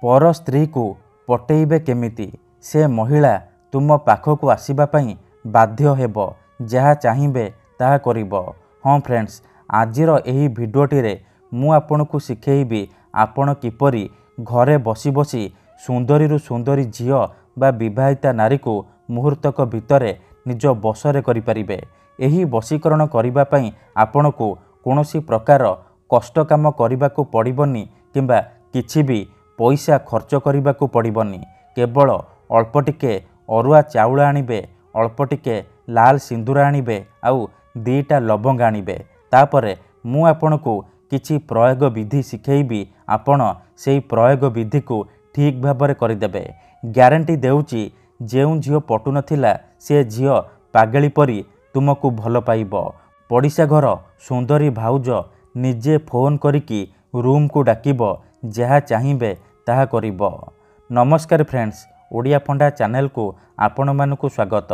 पर स्त्री को पटेइबे केमिति से महिला तुम पाखक आसीबा पई बाध्य हेब जहाँ चाहिए ताहा करिब। हाँ फ्रेंड्स, आजिर एही भिडियोटी रे मु आपन को शिखेइबी आपण किपरि घरे बसी बसी सुंदरी सुंदरी झियो बा विवाहिता नारी को मुहूर्तक भितरे निज बसरे करि परिबे। एही बशीकरण करिबा पई आपण को कोनोसी प्रकार कष्ट काम करिबा को पड़िबनी किंबा किछि भी पैसा खर्च करिबा को पड़िबनी। केवल अल्प टिके अरुआ चाउल आनिबे, अल्प टिके लाल सिंदूर आनिबे आउ दीटा लवंग आनिबे। तापरे मु आपन को किछि प्रयोग विधि शिखेइबी, आपण सेही प्रयोग विधि को ठीक भाबरे करिदेबे। ग्यारंटी देउची जेउ झियो पटु नथिला से झियो पागेली परी तुमको भल पाइब। पड़िशा घर सुंदरी भाउज निजे फोन करिकी रूम को डाकिब, जहाँ चाहिए ताहा करिब। नमस्कार फ्रेंड्स, ओडिया फंडा चैनल को आपण मानकु स्वागत।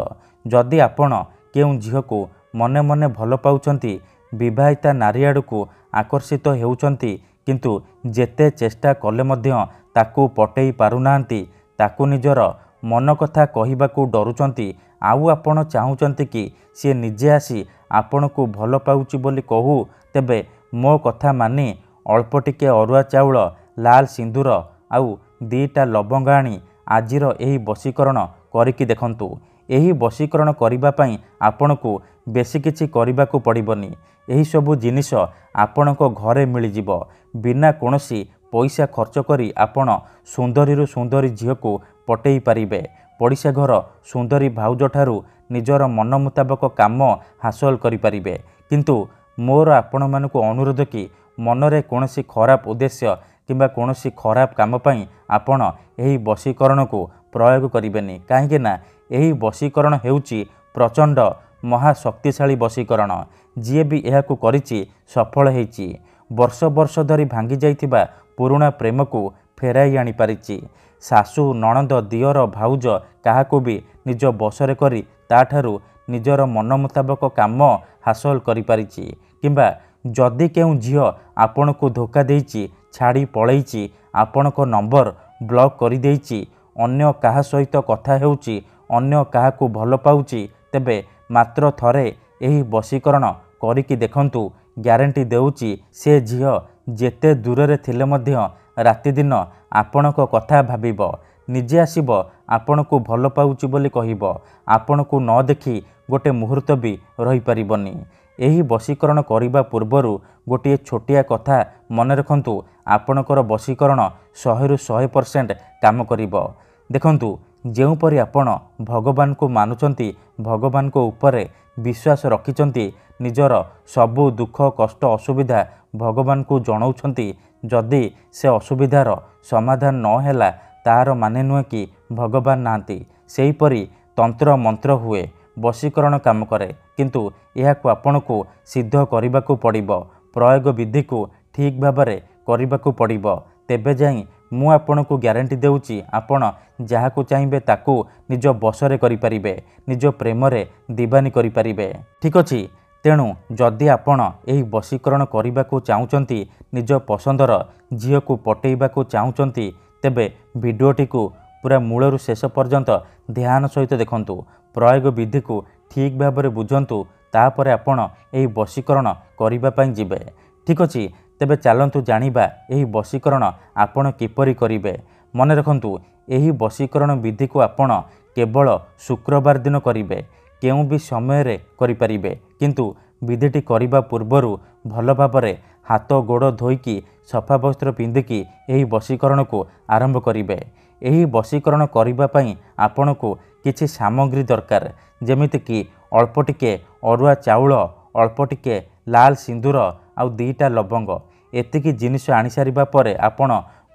जदि आपण केउ झियो को मने मने भल पाउचंती, विवाहिता नारी आड़कू आकर्षित हेउचंती, किंतु जेते चेष्टा कले मध्य ताकू पटेई पारुनांती, ताकू निजर मन कथा कहिबाकू डरुचंती, आउ आपण चाहुचंती कि सी निजे आसी आपण को भल पाउची बोली कहू, तेबे मो कथा मानी अल्प टिके अरुआ चाउल, लाल सिंदूर आउ दीटा लवंग आनी आजिर एही बशीकरण करिकी देखंतु। एही बशीकरण करिबा पई आपण को बेसी किछि करिबाकू पड़िबनी। एही सबु जिनिस आपणको घरे मिली जिवो। बिना कोनोसी पैसा खर्च करी आपण सुंदरी सुंदरी झियो को पटेई पारिबे। पड़िशा घर सुंदरी भाउज ठारू निजर मन मुताबक काम हासिल करि पारिबे। किंतु मोर आपण मानकु अनुरोध कि मनरे कोनोसी खराब उद्देश्य किंबा कोनोसी खराब काम पई आपण एही बशीकरण को प्रयोग करिबेनी। काहेकि ना एही बशीकरण हेउची प्रचंड महाशक्तिशाली बशीकरण। जी भी एहाकू करिची सफल हेइची। वर्ष वर्ष धरी भांगी जाइथिबा पुराणा प्रेम को फेराई आनी पारिची। सासू नणंद दियर भाउज काहाकू भी निज बसरे करी ताठारू निजर मन मुताबक काम हासिल करि पारिची। किंबा जदि केउ झियो आपण को धोखा देइची, छाड़ी पळेइची, आपण को नंबर ब्लॉक करि देइची, अन्य काहा सहित कथा हेउची, अन्य काहाकू भल पाउची, तेबे मात्र थरे एही बशीकरण करिकी देखंतु। ग्यारंटी देउची से झियो जेते दूर थिले मध्य राति दिन आपणक कथा भाबिब, निजे आसिब, आपण को भल पाउची बोली कहिब, आपण को न देखी गोटे मुहूर्त भी रही परिबनी। एही बशीकरण करिबा पूर्वरु गोटे छोटिया कथा मन रखंतु, आपणकर बशीकरण 100% काम करिब। देखंतु, जेउपरि आपण भगवान को मानुचंती, भगवान को ऊपर विश्वास रखिचंती, निजर सबु दुख कष्ट असुविधा भगवान को जणाउछंती, जदि से असुविधार समाधान न हैला तार माने नुहे कि भगवान नांती। सेहीपरि तंत्र मंत्र हुए, बशीकरण काम करे, किंतु एहाकू आपण को सिद्ध करिबाकू पड़िबो। प्रयोग विधि को ठीक भाबरे करिबाकू पड़िबो। तेबे जाई मु आपण को ग्यारंटी देउची आपण जहाकू चाहिए ताकू निज बसरे करि परिबे, निज प्रेम रे दीवानी करि परिबे। ठीक अछि। तेणु जदि आपण एही बशीकरण करिबाकू चाहुचंती, निज पसंदर झियो को पटेइबाकू चाहुचंती, तेबे भिडियोटी को पूरा मूलरू शेष पर्यंत ध्यान सहित देखंतु। प्रयोग विधि को ठीक भाबरे बुझंतु, तापरे आपण एही बशीकरण करिबा पई जिबे। ठीक अछि। तेबे चलंतु जानिबा एही बशीकरण आपण किपरि करिबे। मन रखंतु, एही बशीकरण विधि को आपण केवल शुक्रवार दिन करिबे, केउ भी समय रे करि परिबे, किंतु विधिटी करिबा पूर्वरु भल भाबरे हाथ गोड़ धोईकी सफा वस्त्र पिंधिकी एही बशीकरण को आरंभ करिबे। एही बशीकरण करिबा पई आपण को किछि सामग्री दरकार, जेमिति कि अल्प टिके अरुआ चाउल, अल्प टिके लाल सिंदूर आउ दीटा लवंग। एतिकी जिनिस आनी सारिबा परे आपण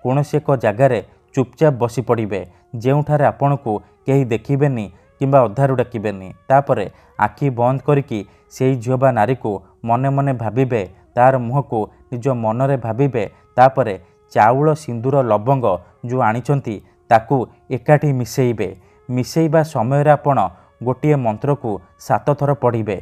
कोनोसी एक जगार चुपचाप बसी पड़िबे, जेउठारे आपण को केही देखिबेनी किंबा अधारू डाकिबेनी। तापरे आखि बंद करिकी सेई झियो बा नारी को मने मने भाबिबे, तार मुह को निज मनरे भाबिबे। तापरे चाउल सिंदूर लवंग जो आनिचंती ताकू एकाठी मिसेइबे। मिसेइबा समय रे आपण गोटिए मंत्र को 7 थर पढ़िबे।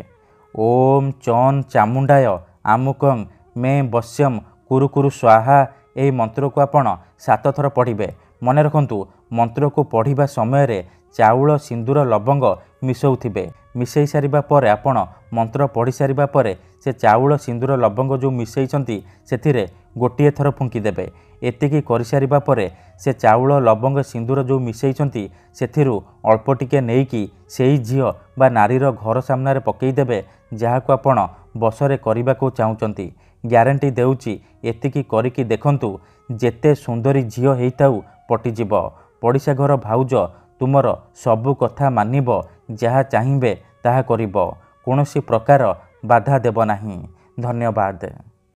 ओम चौन चामुंडाय आमुकं मे बस्यम कुरु कुरु स्वाहा ଏହି ମନ୍ତ୍ରକୁ ଆପଣ 7 ଥର ପଢ଼ିବେ। ମନେ ରଖନ୍ତୁ, ମନ୍ତ୍ରକୁ ପଢ଼ିବା ସମୟରେ ଚାଉଳ ସିନ୍ଦୁର ଲବଙ୍ଗ ମିଶାଉଥିବେ। ମିଶାଇ ସାରିବା ପରେ ଆପଣ ମନ୍ତ୍ର ପଢ଼ି ସାରିବା ପରେ ସେ ଚାଉଳ ସିନ୍ଦୁର ଲବଙ୍ଗ ଯେଉଁ ମିଶାଇଛନ୍ତି ସେଥିରେ ଗୋଟିଏ ଥର ଫୁଙ୍କିଦେବେ। ଏତିକି କରିସାରିବା ପରେ ସେ ଚାଉଳ ଲବଙ୍ଗ ସିନ୍ଦୁର ଯେଉଁ ମିଶାଇଛନ୍ତି ସେଥିରୁ ଅଳ୍ପ ଟିକେ ନେଇକି ସେଇ ଝିଅ ବା ନାରୀର ଘର ସାମ୍ନାରେ ପକାଇଦେବେ, ଯାହାକୁ ଆପଣ ବଶରେ କରିବାକୁ ଚାହୁଁଛନ୍ତି। ଗ୍ୟାରେଣ୍ଟି ଦେଉଛି, ଏତିକି କରିକି ଦେଖନ୍ତୁ, ଯେତେ ସୁନ୍ଦରୀ ଝିଅ ହେଇଥାଉ ପଟିଯିବ। ପଡ଼ିଶା ଘର ଭାଉଜ ତୁମର ସବୁ କଥା ମାନିବ, ଯାହା ଚାହିଁବେ ତାହା କରିବ, କୌଣସି ପ୍ରକାର ବାଧା ଦେବ ନାହିଁ। ଧନ୍ୟବାଦ।